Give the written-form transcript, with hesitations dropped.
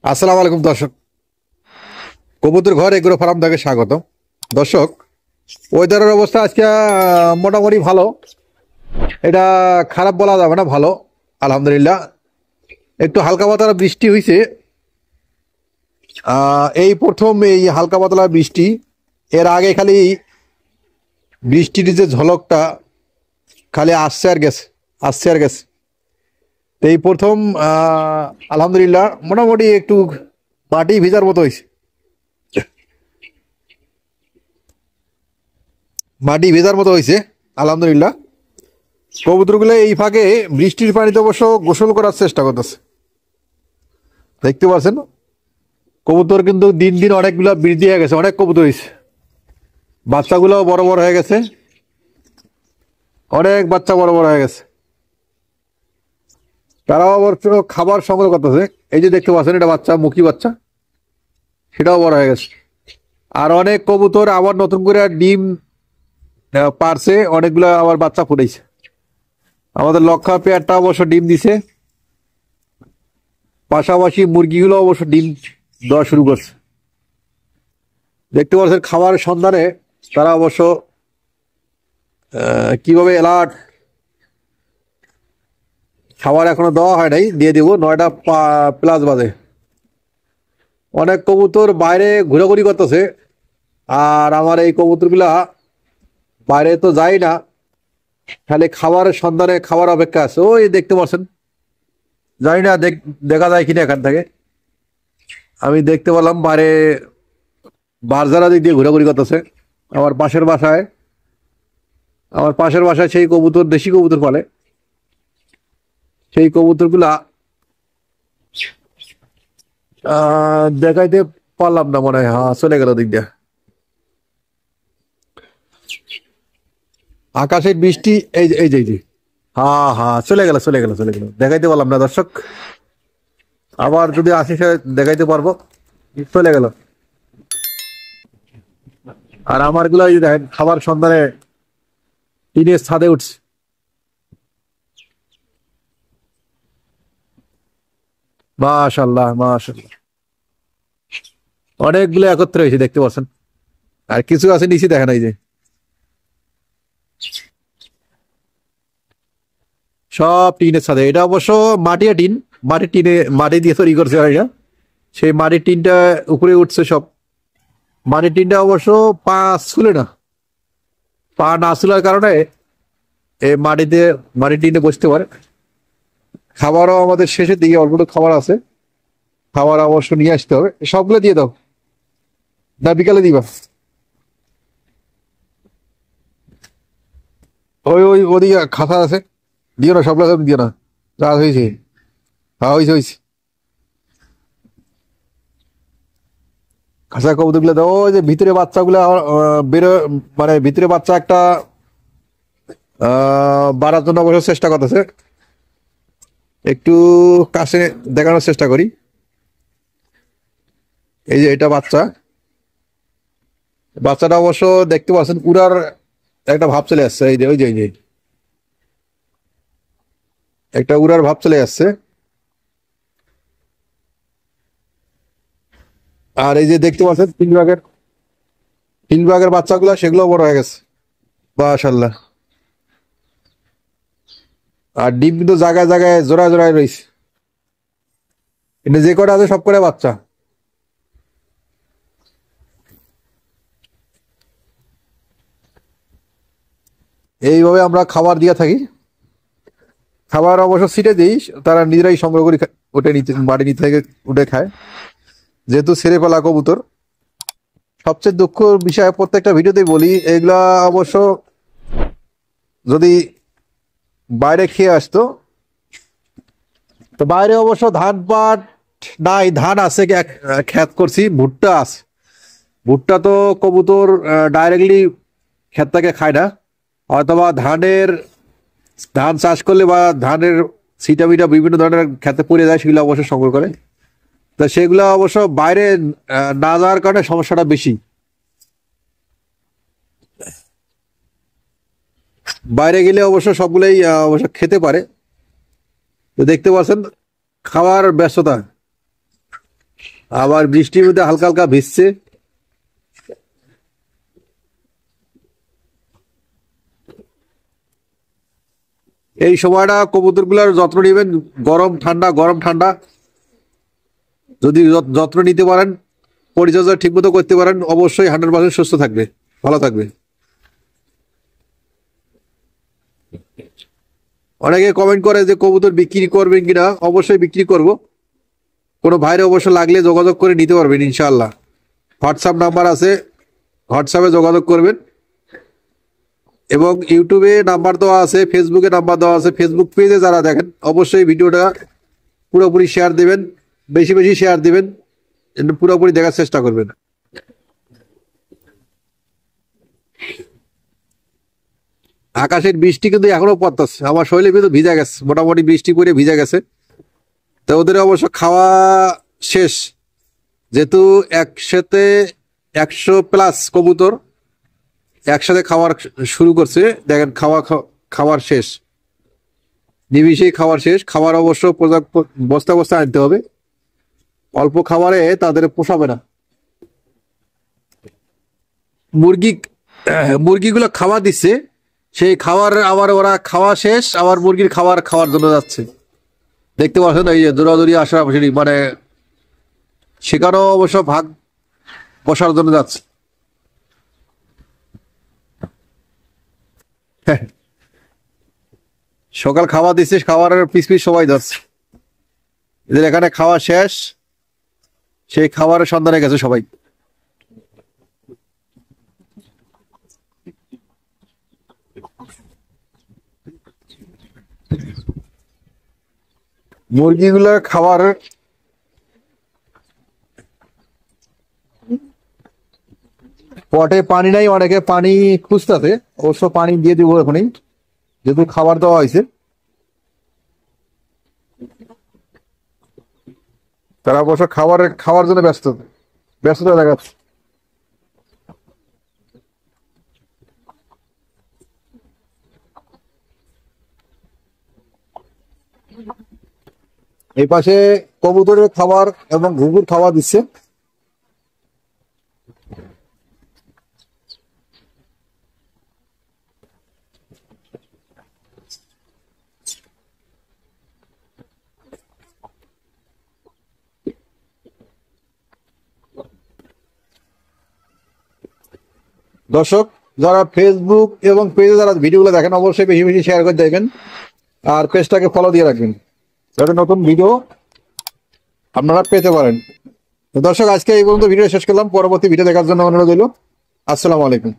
আসসালামু আলাইকুম দর্শক, কবুতর ঘর এগ্রো ফার্ম থেকে স্বাগত। দর্শক, ওয়েদারের অবস্থা আজকে মোটামুটি ভালো, এটা খারাপ বলা যাবে না, ভালো আলহামদুলিল্লাহ। একটু হালকা পাতলা বৃষ্টি হয়েছে, এই প্রথম এই হালকা পাতলা বৃষ্টি। এর আগে খালি বৃষ্টির যে ঝলকটা খালি আসছে আর গেছে, আসছে আর গেছে। তো এই প্রথম আলহামদুলিল্লাহ মোটামুটি একটু মাটি ভিজার মতো হয়েছে, মাটি ভেজার মতো হয়েছে আলহামদুলিল্লাহ। কবুতরগুলো এই ফাঁকে বৃষ্টির পানিতে অবশ্য গোসল করার চেষ্টা করতেছে, দেখতে পাচ্ছেন। কবুতর কিন্তু দিন দিন অনেকগুলো বৃদ্ধি হয়ে গেছে, অনেক কবুতর হয়েছে, বাচ্চাগুলো বড় বড় হয়ে গেছে, অনেক বাচ্চা বড় বড় হয়ে গেছে। তারাও অবশ্য খাবার সংগ্রহ করতেছে। এই যে দেখতে পাচ্ছেন, এটা বাচ্চা, মুখী বাচ্চা, সেটাও বড় হয়ে গেছে। আর অনেক কবুতর আবার নতুন করে ডিম পারছে, অনেকগুলো আবার বাচ্চা ফুটেছে। আমাদের লক্ষা পেয়ারটা অবশ্য ডিম দিছে, পাশাপাশি মুরগিগুলো অবশ্য ডিম দেওয়া শুরু করছে। দেখতে পাচ্ছেন খাবার সন্ধানে তারা অবশ্য কিভাবে অ্যালার্ট। খাবার এখনো দেওয়া হয় নাই, দিয়ে দিব 9টা প্লাস বাজে। অনেক কবুতর বাইরে ঘোরাঘুরি করতেছে, আর আমার এই কবুতরগুলা বাইরে তো যায় না, খালি খাবারের সন্ধানে খাবার অপেক্ষা আছে। ওই দেখতে পাচ্ছেন, জানি না দেখা যায় কিনা এখান থেকে। আমি দেখতে পেলাম বাইরে বারজারা দিক দিয়ে ঘোরাঘুরি করতেছে। আমার পাশের বাসায়, আমার পাশের বাসায় সেই কবুতর, দেশি কবুতর পালে, সেই কবুতরগুলা দেখাইতে পারলাম না মনে হয়। হ্যাঁ, চলে গেল দিক দিয়ে। আকাশের বৃষ্টি, এই যে এই যে এই যে, হ্যাঁ হ্যাঁ, চলে গেল চলে গেল চলে গেল, দেখাইতে পারলাম না দর্শক। আবার যদি আসি সে দেখাইতে পারবো। চলে গেল। আর আমার গুলো এই যে দেখেন, খাবার সন্ধানে টিনের ছাদে উঠছে। মাশাল্লাহ মাশাল্লাহ, অনেকগুলো একত্রে হয়েছে দেখতে পাচ্ছেন। আর কিছু আছে নিচে, দেখেন এই যে সব টিনের ছাদে। এটা অবশ্য মাটিয়া টিন, মাটির টিনে, মাটি দিয়ে তৈরি করছে এটা। সেই মাটির টিনটা উপরে উঠছে সব। মাটির টিনটা অবশ্য পা ছুলে না, পা না ছুলার কারণে এই মাটিতে, মাটির টিনে বসতে পারে। খাবারও আমাদের শেষের দিকে, অল্প একটু খাবার আছে, খাবার অবশ্য নিয়ে আসতে হবে। সবগুলো দিয়ে দাও, না বিকালে দিবা? ওই ওই ওদিকে খাতা আছে, দিও না, সবগুলো দিও না। যা হয়েছে, হ্যাঁ হয়েছে হয়েছে। খাঁচা কবুতর গুলো দাও। ওই যে ভিতরে বাচ্চাগুলো বেরো, মানে ভিতরে বাচ্চা একটা বাড়ার জন্য অবশ্য চেষ্টা করতেছে। একটু কাছে দেখানোর চেষ্টা করি। এই যে এটা বাচ্চা, বাচ্চাটা অবশ্য দেখতে পাচ্ছেন উড়ার একটা ভাব চলে আসছে। এই যে ওই যে এই যে একটা উড়ার ভাব চলে আসছে। আর এই যে দেখতে পাচ্ছেন তিন ভাগের বাচ্চাগুলো, সেগুলো বড় হয়ে গেছে মাশাআল্লাহ। আর ডিম কিন্তু জায়গায় জায়গায় জোড়ায় জোড়ায় রয়েছে। কিন্তু যে কটা আছে সব করে বাচ্চা। এইভাবে আমরা খাবার দিয়ে থাকি। খাবার অবশ্য ছিটে দিই, তারা নিজেরাই সংগ্রহ করে উঠে নিতে, মাটি নিতে থেকে উঠে খায়, যেহেতু ছেড়ে ফেলা কবুতর। সবচেয়ে দুঃখ বিষয়, প্রত্যেকটা ভিডিওতেই বলি, এগুলা অবশ্য যদি বাইরে খেয়ে আসতো, তো বাইরে অবশ্য ধান পাট নাই, ধান আছে, ক্ষেত করছি, ভুট্টা আছে। ভুট্টা তো কবুতর ডাইরেক্টলি ক্ষেত থেকে খায় না, অথবা ধান চাষ করলে বা ধানের ছিটা মিটা বিভিন্ন ধরনের ক্ষেতে পড়ে যায়, সেগুলো অবশ্য সংগ্রহ করে। তা সেগুলো অবশ্য বাইরে না যাওয়ার কারণে সমস্যাটা বেশি। বাইরে গেলে অবশ্য সবগুলোই অবশ্য খেতে পারে। তো দেখতে পাচ্ছেন খাবার ব্যস্ততা, আবার বৃষ্টির মধ্যে হালকা হালকা ভিজছে। এই সময়টা কবুতরগুলোর যত্ন নেবেন, গরম ঠান্ডা গরম ঠান্ডা। যদি যত্ন নিতে পারেন, পরিচর্যা ঠিক মতো করতে পারেন, অবশ্যই 100% সুস্থ থাকবে, ভালো থাকবে। অনেকে কমেন্ট করে যে কবুতর বিক্রি করবেন কিনা। অবশ্যই বিক্রি করব। কোনো ভাইরে অবশ্য লাগলে যোগাযোগ করে নিতে পারবেন ইনশাআল্লাহ। হোয়াটসঅ্যাপ নাম্বার আছে, হোয়াটসঅ্যাপে যোগাযোগ করবেন। এবং ইউটিউবে নাম্বার দেওয়া আছে, ফেসবুকে নাম্বার দেওয়া আছে। ফেসবুক পেজে যারা দেখেন অবশ্যই ভিডিওটা পুরোপুরি শেয়ার দিবেন, বেশি বেশি শেয়ার দিবেন, পুরোপুরি দেখার চেষ্টা করবেন। আকাশের বৃষ্টি কিন্তু এখনো পড়তেছে, আমার শরীরে কিন্তু ভিজা গেছে, মোটামুটি বৃষ্টি পড়ে ভিজা গেছে। তো ওদের অবশ্য খাওয়া শেষ, যেহেতু একসাথে 100+ কবুতর একসাথে খাওয়ার শুরু করছে। দেখেন খাওয়ার শেষ, নিমিশেই খাওয়ার শেষ। খাবার অবশ্য বস্তা বস্তা আনতে হবে, অল্প খাবারে তাদের পোষাবে না। মুরগিগুলো খাওয়া দিচ্ছে, সেই খাবার আবার ওরা খাওয়া শেষ, আবার মুরগির খাওয়ার জন্য যাচ্ছে। দেখতে পাচ্ছেন এই যে দৌড়াদৌড়ি আসাপাশি, মানে সেখানেও অবশ্য ভাগ বসার জন্য যাচ্ছে। সকাল খাওয়া দিচ্ছে, খাবারের পিস পিস সবাই যাচ্ছে। এদের এখানে খাওয়া শেষ, সেই খাবারের সন্ধানে গেছে সবাই। মুরগিগুলোর খাবার পটে পানি নাই, অনেকে পানি খুঁজতেছে, অবশ্য পানি দিয়ে দিব এখনই, যেহেতু খাবার দেওয়া হয়েছে। তারা অবশ্য খাওয়ার জন্য ব্যস্ততা দেখাচ্ছে। এই পাশে কবুতরের খাবার এবং ঘুঘুর খাবার দিচ্ছে। দর্শক যারা ফেসবুক এবং পেজে যারা ভিডিওগুলো দেখেন অবশ্যই বেশি বেশি শেয়ার করে দেখবেন, আর পেজটাকে ফলো দিয়ে রাখবেন যাতে নতুন ভিডিও আপনারা পেতে পারেন। তো দর্শক আজকে এই পর্যন্ত ভিডিও শেষ করলাম, পরবর্তী ভিডিও দেখার জন্য অনুরোধ রইল। আসসালামু আলাইকুম।